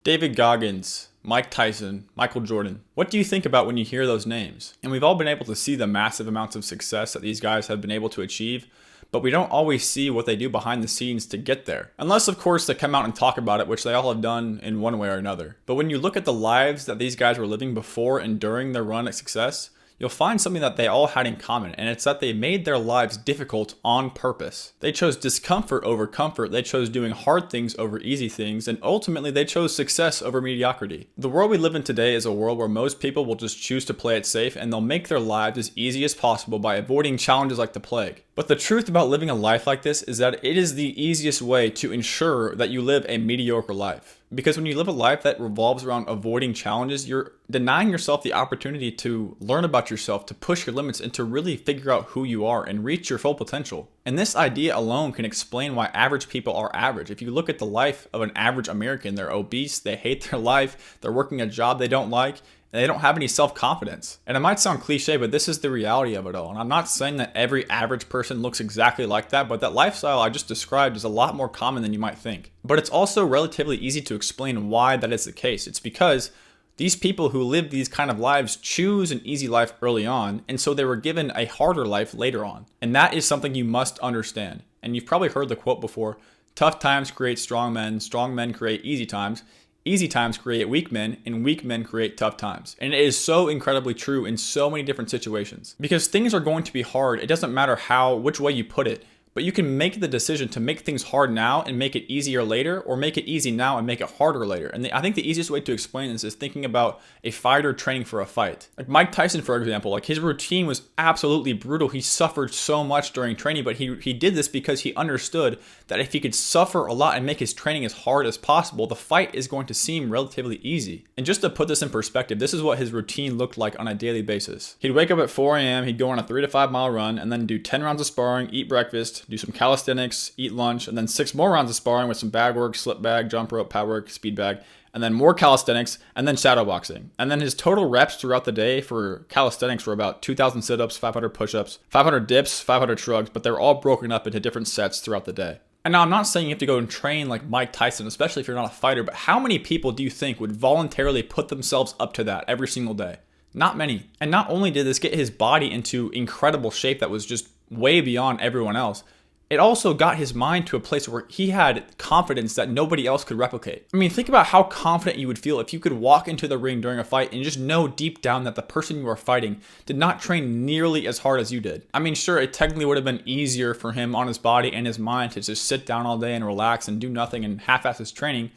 David Goggins, Mike Tyson, Michael Jordan. What do you think about when you hear those names? And we've all been able to see the massive amounts of success that these guys have been able to achieve, but we don't always see what they do behind the scenes to get there. Unless, of course, they come out and talk about it, which they all have done in one way or another. But when you look at the lives that these guys were living before and during their run at success, you'll find something that they all had in common, and it's that they made their lives difficult on purpose. They chose discomfort over comfort, they chose doing hard things over easy things, and ultimately they chose success over mediocrity. The world we live in today is a world where most people will just choose to play it safe, and they'll make their lives as easy as possible by avoiding challenges like the plague. But the truth about living a life like this is that it is the easiest way to ensure that you live a mediocre life. Because when you live a life that revolves around avoiding challenges, you're denying yourself the opportunity to learn about yourself, to push your limits, and to really figure out who you are and reach your full potential. And this idea alone can explain why average people are average. If you look at the life of an average American, they're obese, they hate their life, they're working a job they don't like, and they don't have any self-confidence. And it might sound cliche, but this is the reality of it all. And I'm not saying that every average person looks exactly like that, but that lifestyle I just described is a lot more common than you might think. But it's also relatively easy to explain why that is the case. It's because these people who live these kind of lives choose an easy life early on, and so they were given a harder life later on. And that is something you must understand. And you've probably heard the quote before, tough times create strong men create easy times. Easy times create weak men, and weak men create tough times. And it is so incredibly true in so many different situations. Because things are going to be hard. It doesn't matter which way you put it. But you can make the decision to make things hard now and make it easier later, or make it easy now and make it harder later. And I think the easiest way to explain this is thinking about a fighter training for a fight. Like Mike Tyson, for example, like his routine was absolutely brutal. He suffered so much during training, but he did this because he understood that if he could suffer a lot and make his training as hard as possible, the fight is going to seem relatively easy. And just to put this in perspective, this is what his routine looked like on a daily basis. He'd wake up at 4 a.m., he'd go on a 3 to 5 mile run, and then do 10 rounds of sparring, eat breakfast, do some calisthenics, eat lunch, and then 6 more rounds of sparring with some bag work, slip bag, jump rope, power work, speed bag, and then more calisthenics, and then shadow boxing. And then his total reps throughout the day for calisthenics were about 2,000 sit-ups, 500 push-ups, 500 dips, 500 shrugs, but they're all broken up into different sets throughout the day. And now I'm not saying you have to go and train like Mike Tyson, especially if you're not a fighter, but how many people do you think would voluntarily put themselves up to that every single day? Not many. And not only did this get his body into incredible shape that was just way beyond everyone else, it also got his mind to a place where he had confidence that nobody else could replicate. I mean, think about how confident you would feel if you could walk into the ring during a fight and just know deep down that the person you are fighting did not train nearly as hard as you did. I mean, sure, it technically would have been easier for him on his body and his mind to just sit down all day and relax and do nothing and half-ass his training,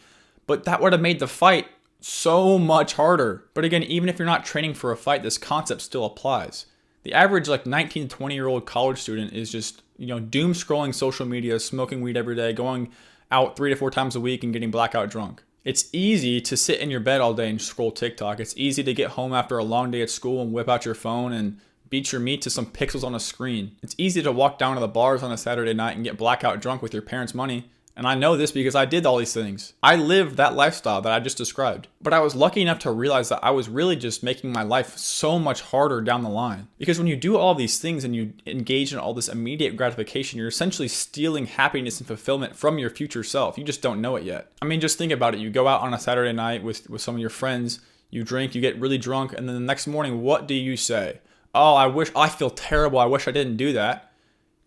but that would have made the fight so much harder. But again, even if you're not training for a fight, this concept still applies. The average 19 to 20-year-old college student is just, doom scrolling social media, smoking weed every day, going out 3 to 4 times a week and getting blackout drunk. It's easy to sit in your bed all day and scroll TikTok. It's easy to get home after a long day at school and whip out your phone and beat your meat to some pixels on a screen. It's easy to walk down to the bars on a Saturday night and get blackout drunk with your parents' money. And I know this because I did all these things. I lived that lifestyle that I just described. But I was lucky enough to realize that I was really just making my life so much harder down the line. Because when you do all these things and you engage in all this immediate gratification, you're essentially stealing happiness and fulfillment from your future self. You just don't know it yet. I mean, just think about it. You go out on a Saturday night with some of your friends, you drink, you get really drunk, and then the next morning, what do you say? Oh, I feel terrible. I wish I didn't do that.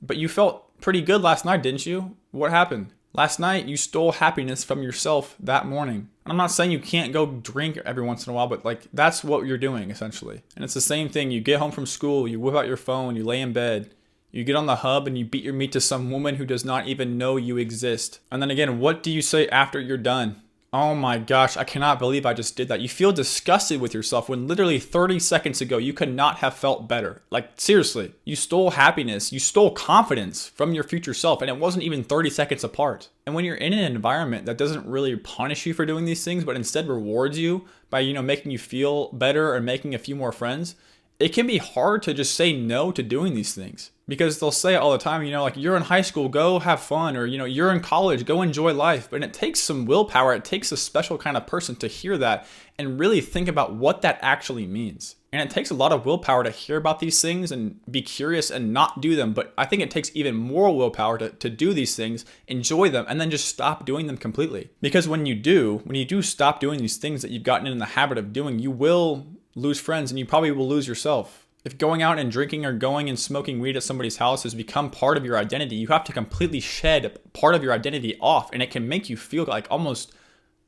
But you felt pretty good last night, didn't you? What happened? Last night, you stole happiness from yourself that morning. And I'm not saying you can't go drink every once in a while, but that's what you're doing essentially. And it's the same thing. You get home from school, you whip out your phone, you lay in bed, you get on the hub and you beat your meat to some woman who does not even know you exist. And then again, what do you say after you're done? Oh my gosh, I cannot believe I just did that. You feel disgusted with yourself when literally 30 seconds ago, you could not have felt better. Seriously, you stole happiness, you stole confidence from your future self, and it wasn't even 30 seconds apart. And when you're in an environment that doesn't really punish you for doing these things, but instead rewards you by, making you feel better or making a few more friends, it can be hard to just say no to doing these things. Because they'll say it all the time, like you're in high school, go have fun, or you're in college, go enjoy life. But it takes some willpower. It takes a special kind of person to hear that and really think about what that actually means. And it takes a lot of willpower to hear about these things and be curious and not do them. But I think it takes even more willpower to do these things, enjoy them, and then just stop doing them completely. Because when you do stop doing these things that you've gotten in the habit of doing, you will lose friends and you probably will lose yourself. If going out and drinking or going and smoking weed at somebody's house has become part of your identity, you have to completely shed part of your identity off, and it can make you feel like almost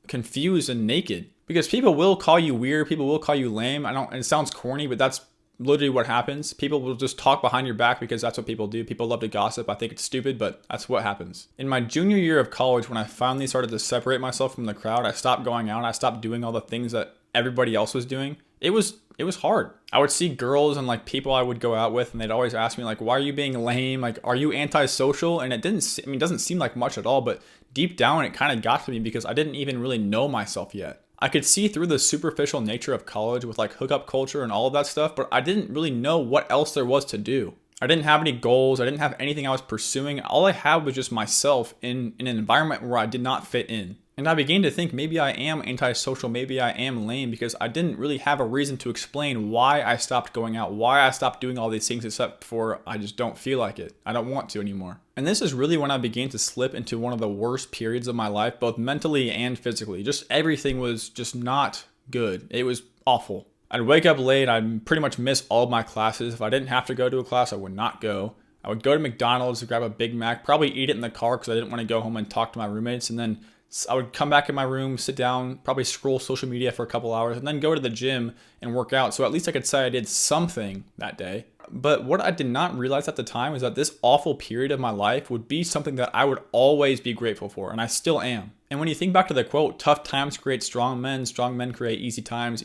confused and naked. Because people will call you weird, people will call you lame. It sounds corny, but that's literally what happens. People will just talk behind your back because that's what people do. People love to gossip. I think it's stupid, but that's what happens. In my junior year of college, when I finally started to separate myself from the crowd, I stopped going out. I stopped doing all the things that everybody else was doing. It was hard. I would see girls and like people I would go out with, and they'd always ask me like, why are you being lame? Like, are you antisocial? And it doesn't seem like much at all, but deep down it kind of got to me because I didn't even really know myself yet. I could see through the superficial nature of college with like hookup culture and all of that stuff, but I didn't really know what else there was to do. I didn't have any goals. I didn't have anything I was pursuing. All I had was just myself in an environment where I did not fit in. And I began to think maybe I am antisocial, maybe I am lame, because I didn't really have a reason to explain why I stopped going out, why I stopped doing all these things, except for I just don't feel like it. I don't want to anymore. And this is really when I began to slip into one of the worst periods of my life, both mentally and physically. Just everything was just not good. It was awful. I'd wake up late. I'd pretty much miss all of my classes. If I didn't have to go to a class, I would not go. I would go to McDonald's to grab a Big Mac, probably eat it in the car because I didn't want to go home and talk to my roommates, and then I would come back in my room, sit down, probably scroll social media for a couple hours, and then go to the gym and work out. So at least I could say I did something that day. But what I did not realize at the time was that this awful period of my life would be something that I would always be grateful for, and I still am. And when you think back to the quote, tough times create strong men create easy times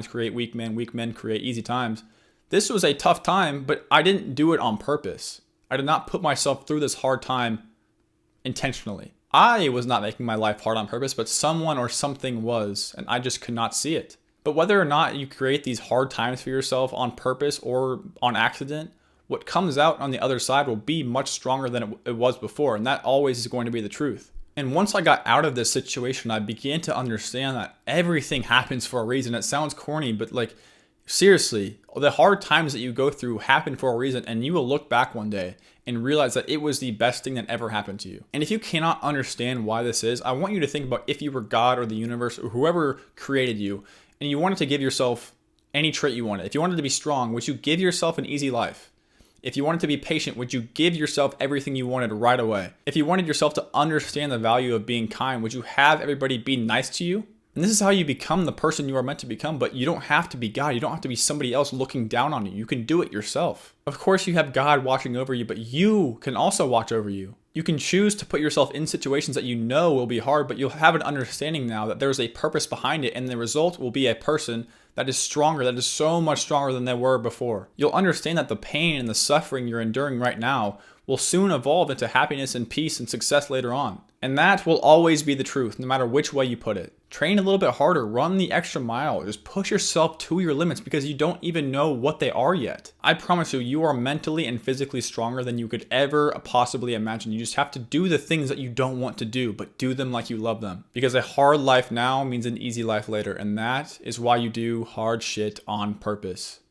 create weak men create easy times. This was a tough time, but I didn't do it on purpose. I did not put myself through this hard time intentionally. I was not making my life hard on purpose, but someone or something was, and I just could not see it. But whether or not you create these hard times for yourself on purpose or on accident, what comes out on the other side will be much stronger than it was before, and that always is going to be the truth. And once I got out of this situation, I began to understand that everything happens for a reason. It sounds corny, but like, seriously, the hard times that you go through happen for a reason, and you will look back one day and realize that it was the best thing that ever happened to you. And if you cannot understand why this is, I want you to think about if you were God or the universe or whoever created you, and you wanted to give yourself any trait you wanted. If you wanted to be strong, would you give yourself an easy life? If you wanted to be patient, would you give yourself everything you wanted right away? If you wanted yourself to understand the value of being kind, would you have everybody be nice to you? And this is how you become the person you are meant to become, but you don't have to be God. You don't have to be somebody else looking down on you. You can do it yourself. Of course, you have God watching over you, but you can also watch over you. You can choose to put yourself in situations that you know will be hard, but you'll have an understanding now that there's a purpose behind it, and the result will be a person that is stronger, that is so much stronger than they were before. You'll understand that the pain and the suffering you're enduring right now will soon evolve into happiness and peace and success later on. And that will always be the truth, no matter which way you put it. Train a little bit harder, run the extra mile, just push yourself to your limits because you don't even know what they are yet. I promise you, you are mentally and physically stronger than you could ever possibly imagine. You just have to do the things that you don't want to do, but do them like you love them. Because a hard life now means an easy life later, and that is why you do hard shit on purpose.